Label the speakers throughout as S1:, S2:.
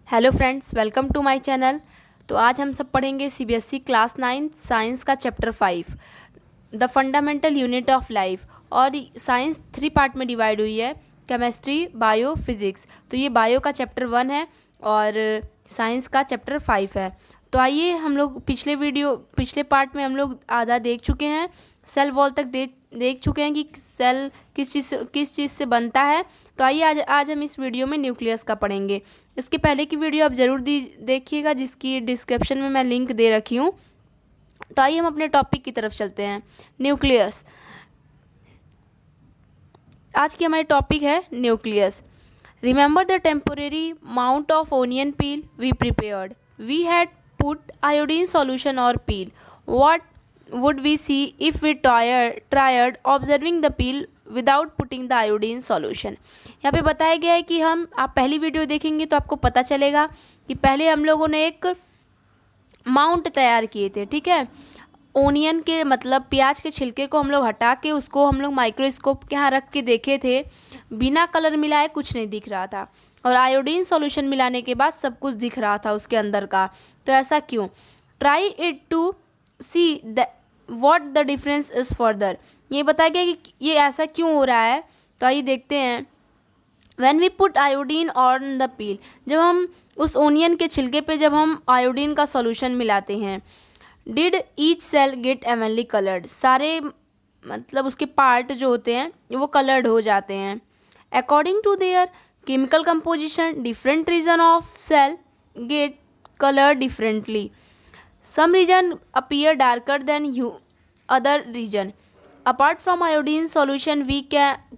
S1: Hello friends, welcome to my channel. तो आज हम सब पढ़ेंगे सीबीएसई क्लास 9 साइंस का chapter 5 the fundamental unit of life. और साइंस 3 पार्ट में डिवाइड हुई है, केमिस्ट्री, बायो, फिजिक्स। तो ये बायो का चैप्टर 1 है और साइंस का चैप्टर 5 है। तो आइए, हम लोग पिछले पार्ट में हम लोग आधा देख चुके हैं, सेल वॉल तक देख चुके हैं कि सेल किस चीज़ से बनता है। तो आइए आज हम इस वीडियो में न्यूक्लियस का पढ़ेंगे। इसके पहले की वीडियो आप ज़रूर देखिएगा, जिसकी डिस्क्रिप्शन में मैं लिंक दे रखी हूँ। तो आइए हम अपने टॉपिक की तरफ चलते हैं, न्यूक्लियस। आज की हमारी टॉपिक है nucleus. Remember the temporary mount of onion peel we prepared. We had put iodine solution और peel. What would we see if we tried observing the peel without putting the iodine solution। यहाँ पे बताया गया है कि आप पहली video देखेंगे तो आपको पता चलेगा कि पहले हम लोगों ने एक माउंट तैयार किए थे, ठीक है। ओनियन के मतलब प्याज के छिलके को हम लोग हटा के उसको हम लोग माइक्रोस्कोप के यहाँ रख के देखे थे, बिना कलर मिलाए कुछ नहीं दिख रहा था, और आयोडीन सॉल्यूशन मिलाने के बाद सब कुछ दिख रहा था उसके अंदर का। तो ऐसा क्यों? Try it to see the what the difference is further. ये बताया गया कि ये ऐसा क्यों हो रहा है। तो आइए देखते हैं। When we put iodine on the peel, जब हम उस ओनियन के छिलके पे जब हम आयोडीन का सॉल्यूशन मिलाते हैं, did each cell get evenly coloured. सारे मतलब उसके पार्ट जो होते हैं वो कलर्ड हो जाते हैं। According to their chemical composition, different region of cell get colour differently. Some region appear darker than other region. Apart from iodine solution, we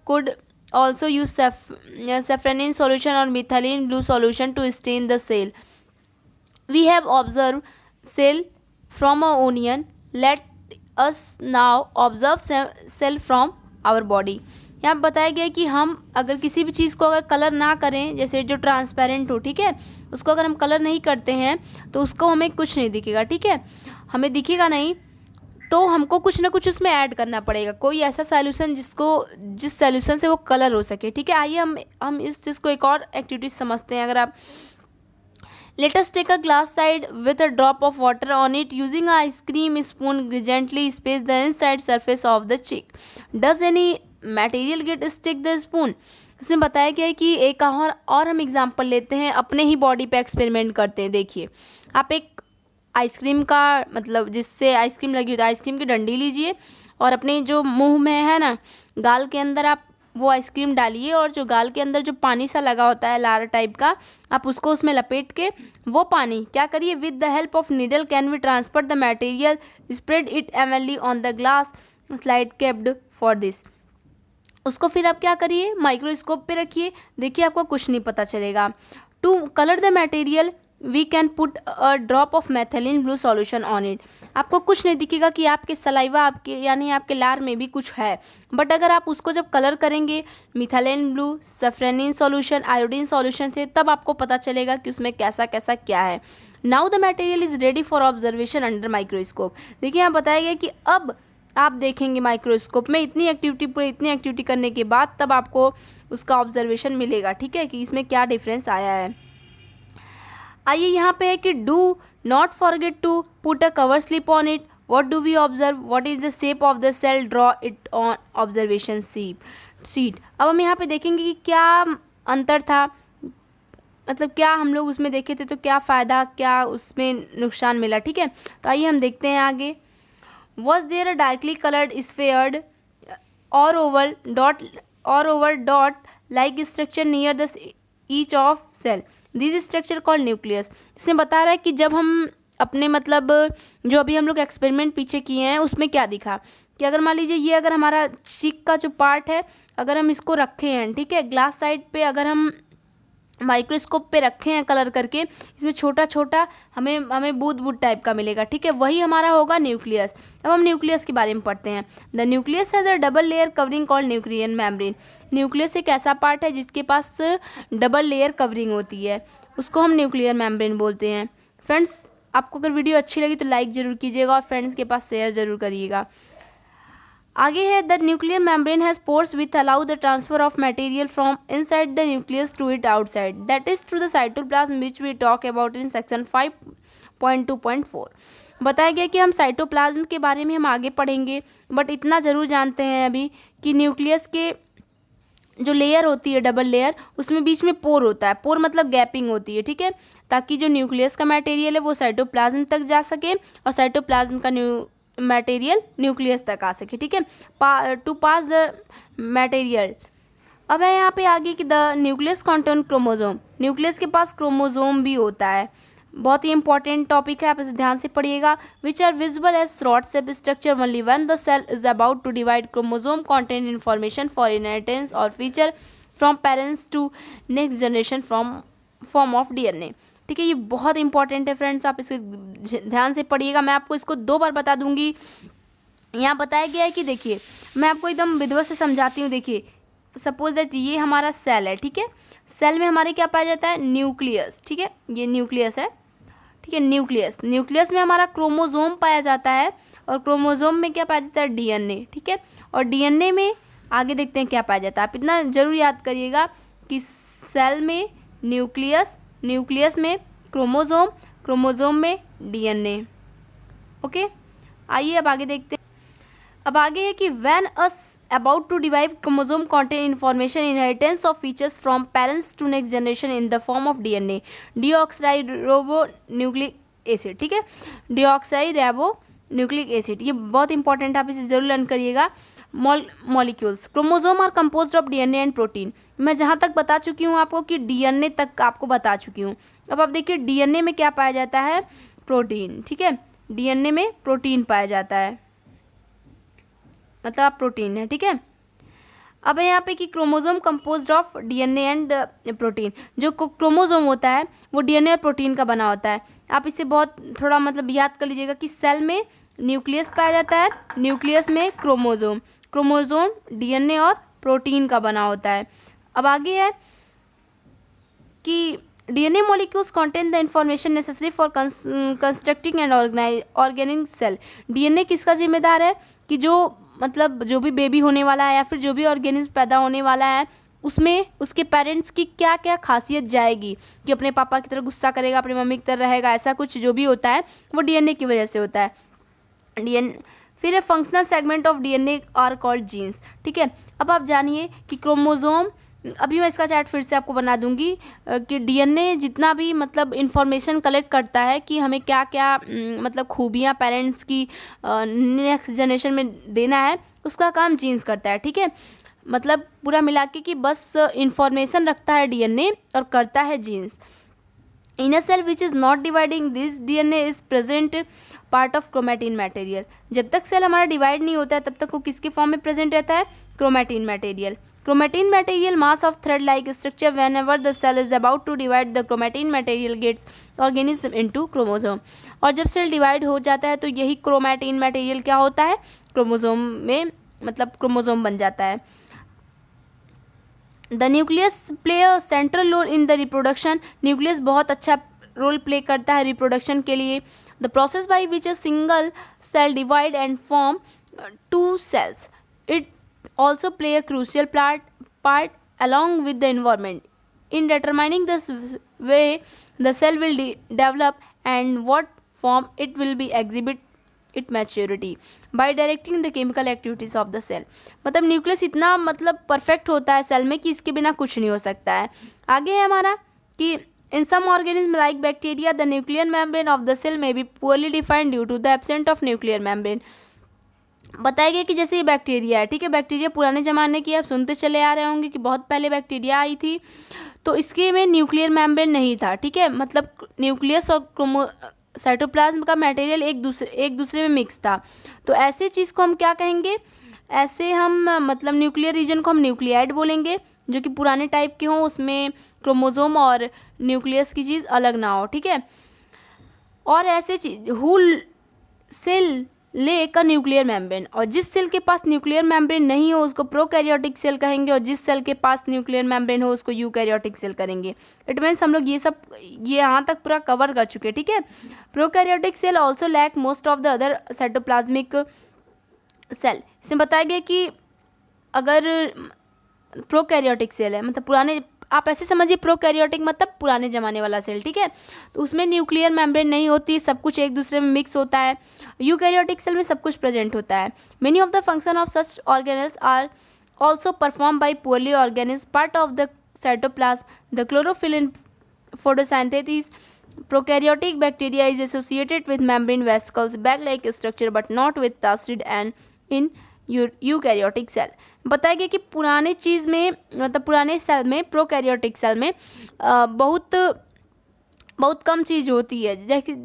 S1: could also use safranin solution or methylene blue solution to stain the cell. We have observed cell from a onion. Let us now observe cell from our body. यहाँ बताया गया है कि हम अगर किसी भी चीज़ को अगर कलर ना करें, जैसे जो ट्रांसपेरेंट हो, ठीक है, उसको अगर हम कलर नहीं करते हैं तो उसको हमें कुछ नहीं दिखेगा, ठीक है, हमें दिखेगा नहीं। तो हमको कुछ ना कुछ उसमें ऐड करना पड़ेगा, कोई ऐसा सॉल्यूशन जिस सॉल्यूशन से वो कलर हो सके, ठीक है। आइए हम इस चीज़ को एक और एक्टिविटी समझते हैं। अगर आप Let us take a glass side with a drop of water on it. Using a ice cream spoon, gently space the inside surface of the cheek. Does any material get stick the spoon? इसमें बताया गया है कि एक और हम example लेते हैं, अपने ही बॉडी पे एक्सपेरिमेंट करते हैं। देखिए, आप एक आइसक्रीम का मतलब जिससे आइसक्रीम लगी होती है, आइसक्रीम की डंडी लीजिए और अपने जो मुंह में है ना, गाल के अंदर आप वो आइसक्रीम डालिए, और जो गाल के अंदर जो पानी सा लगा होता है लार टाइप का, आप उसको उसमें लपेट के वो पानी क्या करिए, with the help of needle can we transfer the material, spread it evenly on the glass slide kept for this. उसको फिर आप क्या करिए, माइक्रोस्कोप पे रखिए, देखिए आपको कुछ नहीं पता चलेगा। To colour the material we can put a drop of methylene blue solution on it. आपको कुछ नहीं दिखेगा कि आपके सलाइवा आपके यानी आपके लार में भी कुछ है, बट अगर आप उसको जब कलर करेंगे methylene blue, safranin solution, iodine solution से, तब आपको पता चलेगा कि उसमें कैसा कैसा क्या है। Now the material is ready for observation under microscope. देखिए, यहाँ बताया गया कि अब आप देखेंगे माइक्रोस्कोप में इतनी एक्टिविटी करने के बाद तब आपको उसका ऑब्जर्वेशन मिलेगा, ठीक है, कि इसमें क्या डिफरेंस आया है। आइए, यहाँ पे है कि do not forget to put a cover slip on it. What do we observe, what is the shape of the cell, draw it on observation sheet. अब हम यहाँ पे देखेंगे कि क्या अंतर था, मतलब क्या हम लोग उसमें देखे थे तो क्या फ़ायदा, क्या उसमें नुकसान मिला, ठीक है। तो आइए हम देखते हैं आगे। Was there a darkly colored sphered or oval dot like structure near the each of cell? This structure called nucleus। इसमें बता रहा है कि जब हम अपने मतलब जो अभी हम लोग एक्सपेरिमेंट पीछे किए हैं उसमें क्या दिखा कि अगर मान लीजिए ये अगर हमारा चीक का जो पार्ट है, अगर हम इसको रखे हैं, ठीक है, ग्लास साइड पे अगर हम माइक्रोस्कोप पे रखे हैं कलर करके, इसमें छोटा छोटा हमें बूंद टाइप का मिलेगा, ठीक है, वही हमारा होगा न्यूक्लियस। अब हम न्यूक्लियस के बारे में पढ़ते हैं। The nucleus has a double layer covering called nuclear membrane. Nucleus एक ऐसा पार्ट है जिसके पास डबल लेयर कवरिंग होती है, उसको हम न्यूक्लियर मेम्ब्रेन बोलते हैं। फ्रेंड्स, आपको अगर वीडियो अच्छी लगी तो लाइक ज़रूर कीजिएगा और फ्रेंड्स के पास शेयर ज़रूर करिएगा। आगे है the nuclear membrane has pores with allow the transfer of material from inside the nucleus to it outside that is through the cytoplasm which we talk about in section 5.2.4। बताया गया कि हम cytoplasm के बारे में हम आगे पढ़ेंगे, बट इतना ज़रूर जानते हैं अभी कि न्यूक्लियस के जो लेयर होती है, डबल लेयर, उसमें बीच में पोर होता है। पोर मतलब गैपिंग होती है, ठीक है, ताकि जो न्यूक्लियस का मटेरियल है वो साइटोप्लाज्म तक जा सके और साइटोप्लाज्म का मटेरियल न्यूक्लियस तक आ सके, ठीक है, टू पास द मटेरियल। अब है यहाँ पे आगे कि the nucleus contain chromosome, nucleus के पास क्रोमोजोम भी होता है। बहुत ही इंपॉर्टेंट टॉपिक है, आप इसे ध्यान से पढ़िएगा। Which are visible as rod shape structure only when the cell is about to divide. Chromosome contain information for inheritance और feature from parents to next generation from form of DNA. ठीक है, ये बहुत इंपॉर्टेंट है friends, आप इसको ध्यान से पढ़िएगा। मैं आपको इसको 2 बार बता दूंगी। यहाँ बताया गया है कि देखिए, मैं आपको एकदम विधिवत से समझाती हूँ। देखिए, सपोज दैट ये हमारा सेल है, ठीक है, सेल में हमारे क्या पाया जाता है, न्यूक्लियस, ठीक है, ये न्यूक्लियस है, ठीक है, न्यूक्लियस में हमारा क्रोमोजोम पाया जाता है और क्रोमोजोम में क्या पाया जाता है, डीएनए, ठीक है, और डीएनए में आगे देखते हैं क्या पाया जाता है। आप इतना जरूर याद करिएगा कि सेल में न्यूक्लियस में क्रोमोजोम में डीएनए। ओके, आइए अब आगे देखते हैं। अब आगे है कि when us about to divide chromosome contain information inheritance of features from parents to next generation in the form of DNA deoxyribonucleic acid, ठीक है, deoxyribonucleic acid, ये बहुत इंपॉर्टेंट, आप इसे जरूर लर्न करिएगा। Molecules, chromosome are composed of DNA and protein. मैं जहाँ तक बता चुकी हूँ आपको कि डीएनए तक आपको बता चुकी हूँ। अब आप देखिए डीएनए में क्या पाया जाता है, प्रोटीन, ठीक है, डीएनए में प्रोटीन पाया जाता है, मतलब आप प्रोटीन है, ठीक है। अब है यहाँ पे कि chromosome composed of DNA and protein, जो क्रोमोजोम होता है वो डीएनए और प्रोटीन का बना होता है। आप इसे बहुत थोड़ा मतलब याद कर लीजिएगा कि सेल में न्यूक्लियस पाया जाता है, न्यूक्लियस में क्रोमोजोम डीएनए और प्रोटीन का बना होता है। अब आगे है कि DNA molecules contain the information necessary for constructing and organizing cell। DNA किसका जिम्मेदार है कि जो मतलब जो भी बेबी होने वाला है या फिर जो भी ऑर्गेनिज्म पैदा होने वाला है उसमें उसके पेरेंट्स की क्या क्या खासियत जाएगी, कि अपने पापा की तरह गुस्सा करेगा, अपनी मम्मी की तरह रहेगा, ऐसा कुछ जो भी होता है वो डीएनए की वजह से होता है। डीएनए फिर है functional segment of DNA are called genes, ठीक है। अब आप जानिए कि क्रोमोजोम, अभी मैं इसका चार्ट फिर से आपको बना दूंगी कि डीएनए जितना भी मतलब इंफॉर्मेशन कलेक्ट करता है कि हमें क्या क्या मतलब खूबियाँ पेरेंट्स की नेक्स्ट जनरेशन में देना है, उसका काम जीन्स करता है, ठीक है। मतलब पूरा मिला के कि बस इंफॉर्मेशन रखता है डीएनए और करता है genes. In a cell which is not dividing this DNA is present part of chromatin material. जब तक सेल हमारा डिवाइड नहीं होता है तब तक वो किसके फॉर्म में प्रेजेंट रहता है, chromatin material. Chromatin material mass of thread-like structure whenever the cell is about to divide the chromatin material gets organism into chromosome। और जब सेल डिवाइड हो जाता है तो यही क्रोमैटिन मटेरियल क्या होता है, क्रोमोजोम में मतलब क्रोमोजोम बन जाता है। The nucleus play a central role in the reproduction. Nucleus बहुत अच्छा रोल प्ले करता है रिप्रोडक्शन के लिए। The process by which a single cell divide and form 2 cells। It also play a crucial part along with the environment in determining the way the cell will develop and what form it will be exhibit its maturity by directing the chemical activities of the cell। मतलब nucleus इतना मतलब perfect होता है cell में कि इसके बिना कुछ नहीं हो सकता है। आगे है हमारा कि in some organisms like bacteria the nuclear membrane of the cell may be poorly defined due to the absence of nuclear membrane। बताया गया कि जैसे ये बैक्टीरिया है, ठीक है, बैक्टीरिया पुराने ज़माने की आप सुनते चले आ रहे होंगे कि बहुत पहले बैक्टीरिया आई थी, तो इसके में न्यूक्लियर मेम्ब्रेन नहीं था, ठीक है, मतलब न्यूक्लियस और साइटोप्लाज्म का मटेरियल एक दूसरे में मिक्स था। तो ऐसे चीज़ को हम क्या कहेंगे, ऐसे हम मतलब न्यूक्लियर रीजन को हम न्यूक्लियाइड बोलेंगे, जो कि पुराने टाइप के हों, उसमें क्रोमोजोम और न्यूक्लियस की चीज़ अलग ना हो, ठीक है। और ऐसे चीज हुल सेल ले का न्यूक्लियर मेम्ब्रेन, और जिस सेल के पास न्यूक्लियर मेम्ब्रेन नहीं हो उसको प्रोकैरियोटिक सेल कहेंगे, और जिस सेल के पास न्यूक्लियर मेम्ब्रेन हो उसको यूकैरियोटिक सेल करेंगे। इट मीन्स हम लोग ये यहाँ तक पूरा कवर कर चुके हैं, ठीक है। Prokaryotic cell also lack most of the other cytoplasmic cell, इसमें बताया गया कि अगर प्रोकैरियोटिक सेल है, मतलब पुराने, आप ऐसे समझिए प्रोकैरियोटिक मतलब पुराने जमाने वाला सेल, ठीक है। तो उसमें न्यूक्लियर मेम्ब्रेन नहीं होती, सब कुछ एक दूसरे में मिक्स होता है। यूकैरियोटिक सेल में सब कुछ प्रेजेंट होता है। Many of the function of such organelles are also performed by poorly organized part of the cytoplasm. The chlorophyll in photosynthesis. Prokaryotic bacteria is associated with membrane vesicles, bag-like structure, but not with plastid and in eukaryotic cell. बताया गया कि पुराने चीज़ में, मतलब पुराने cell में, prokaryotic cell में बहुत बहुत कम चीज़ होती है।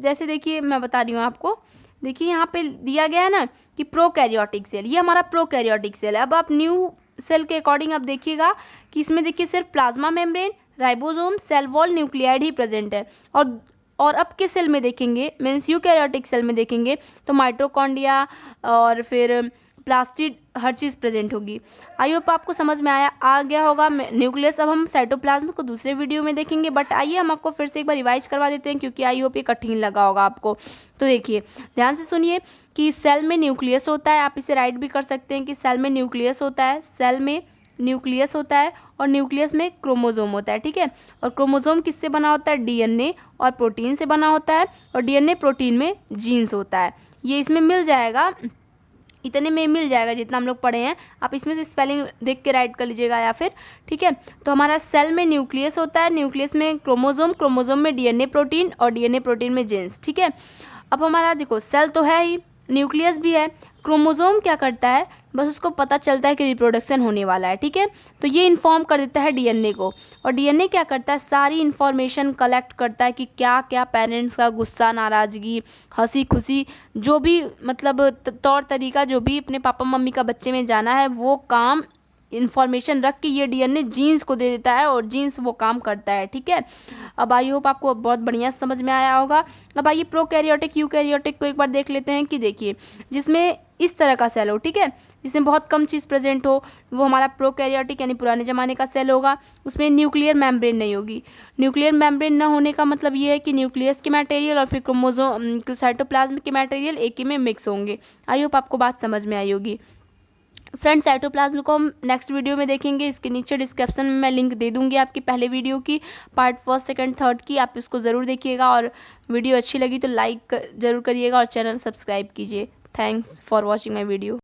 S1: जैसे देखिए मैं बता रही हूँ आपको, देखिए यहाँ पे दिया गया है ना कि प्रोकैरियोटिक सेल, ये हमारा प्रोकैरियोटिक सेल है। अब आप न्यू सेल के अकॉर्डिंग आप देखिएगा कि इसमें देखिए सिर्फ plasma membrane, ribosome, cell wall, nucleoid ही प्रेजेंट है। और अब के सेल में देखेंगे, मीन्स यूकैरियोटिक सेल में देखेंगे तो माइटोकॉन्ड्रिया और फिर प्लास्टिड, हर चीज़ प्रेजेंट होगी। आई होप आपको समझ में आ गया होगा न्यूक्लियस। अब हम साइटोप्लाज्म को दूसरे वीडियो में देखेंगे, बट आइए हम आपको फिर से एक बार रिवाइज करवा देते हैं, क्योंकि आई होप ये कठिन लगा होगा आपको। तो देखिए ध्यान से सुनिए कि सेल में न्यूक्लियस होता है, आप इसे राइट भी कर सकते हैं कि सेल में न्यूक्लियस होता है, सेल में न्यूक्लियस होता है, और न्यूक्लियस में क्रोमोसोम होता है, ठीक है। और क्रोमोसोम किससे बना होता है? डीएनए और प्रोटीन से बना होता है, और डीएनए प्रोटीन में जीन्स होता है। ये इसमें मिल जाएगा, इतने में मिल जाएगा जितना हम लोग पढ़े हैं। आप इसमें से स्पेलिंग देख के राइट कर लीजिएगा या फिर, ठीक है। तो हमारा सेल में न्यूक्लियस होता है, न्यूक्लियस में क्रोमोसोम, क्रोमोसोम में डीएनए प्रोटीन, और डीएनए प्रोटीन में जीन्स, ठीक है। अब हमारा देखो सेल तो है ही, न्यूक्लियस भी है, क्रोमोसोम क्या करता है? बस उसको पता चलता है कि रिप्रोडक्शन होने वाला है, ठीक है। तो ये इन्फॉर्म कर देता है डीएनए को, और डीएनए क्या करता है? सारी इन्फॉर्मेशन कलेक्ट करता है कि क्या क्या पेरेंट्स का गुस्सा, नाराज़गी, हंसी खुशी, जो भी मतलब तौर तरीका जो भी अपने पापा मम्मी का बच्चे में जाना है, वो काम इन्फॉर्मेशन रख के ये डीएनए जीन्स को दे देता है, और जीन्स वो काम करता है, ठीक है। अब आई होप आपको बहुत बढ़िया समझ में आया होगा। अब आइए प्रोकैरियोटिक यूकैरियोटिक को एक बार देख लेते हैं कि देखिए जिसमें इस तरह का सेल हो, ठीक है, जिसमें बहुत कम चीज़ प्रेजेंट हो, वो हमारा प्रोकैरियोटिक यानी पुराने ज़माने का सेल होगा। उसमें न्यूक्लियर मेम्ब्रेन नहीं होगी। न्यूक्लियर मेम्ब्रेन न होने का मतलब ये है कि न्यूक्लियस के मटेरियल और फिर क्रोमोसोम साइटोप्लाज्म के मटेरियल एक ही में मिक्स होंगे। आई होप आपको बात समझ में आई होगी। फ्रेंड्स, साइटोप्लाज्म को हम नेक्स्ट वीडियो में देखेंगे। इसके नीचे डिस्क्रिप्शन में मैं लिंक दे दूंगी आपकी पहले वीडियो की, पार्ट 1, 2, 3 की। आप इसको ज़रूर देखिएगा, और वीडियो अच्छी लगी तो लाइक ज़रूर करिएगा और चैनल सब्सक्राइब कीजिए। Thanks for watching my video.